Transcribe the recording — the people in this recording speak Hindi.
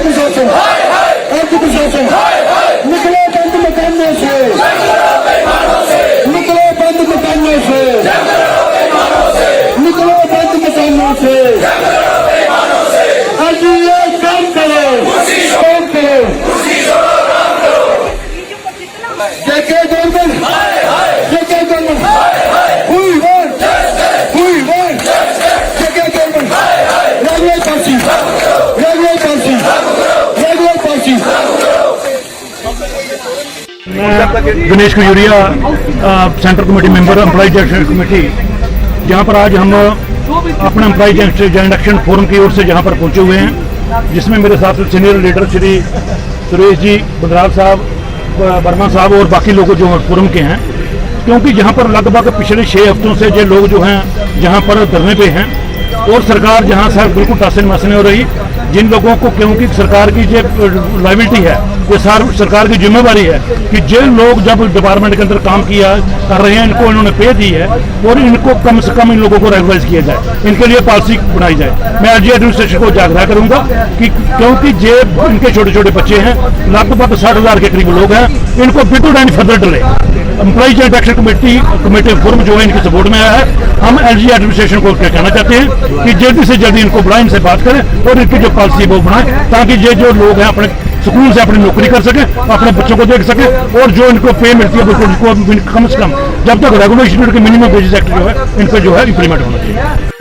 प्रशासन निकलो बंद मकानों से, निकलो बंद मकानों से, निकलो बंद मकानों से। आज ये काम करो, काम करो। JK government, JK government, we want, JK government, regular party, regular party, regular party. Ganesh Khajuria, central committee member, employees action committee, जहां पर आज हम अपने एम्प्लॉयज जॉइंट एक्शन फोरम की ओर से जहां पर पहुंचे हुए हैं, जिसमें मेरे साथ सीनियर लीडर श्री सुरेश जी, बंदराल साहब, वर्मा साहब और बाकी लोग जो फोरम के हैं। क्योंकि जहां पर लगभग पिछले 6 हफ्तों से जो लोग जो हैं जहां पर धरने पे हैं और सरकार जहां से बिल्कुल टासन मसने हो रही, जिन लोगों को, क्योंकि सरकार की जो लायबिलिटी है, ये सरकार की जिम्मेवारी है कि जिन लोग जब डिपार्टमेंट के अंदर काम किया कर रहे हैं, इनको इन्होंने पे दी है और इनको कम से कम इन लोगों को रेगुलाइज किया जाए, इनके लिए पॉलिसी बनाई जाए। मैं एलजी एडमिनिस्ट्रेशन को जागरूक करूंगा कि क्योंकि जे इनके छोटे छोटे बच्चे हैं, लगभग 60,000 के करीब लोग हैं, इनको without any further delay employees joint action committee forum जो है इनके सपोर्ट में आया है। हम एलजी एडमिनिस्ट्रेशन को कहना चाहते हैं कि जल्दी से जल्दी इनको बुलाएं, इनसे बात करें और इनकी जो पॉलिसी वो बनाएं, ताकि ये जो लोग हैं अपने सुकून से अपनी नौकरी कर सकें, अपने बच्चों को देख सकें और जो इनको पे मिलती है उनको कम से कम जब तक रेगुलेशन के मिनिमम वेजेस एक्ट जो है इन पर जो है इंप्लीमेंट होना चाहिए।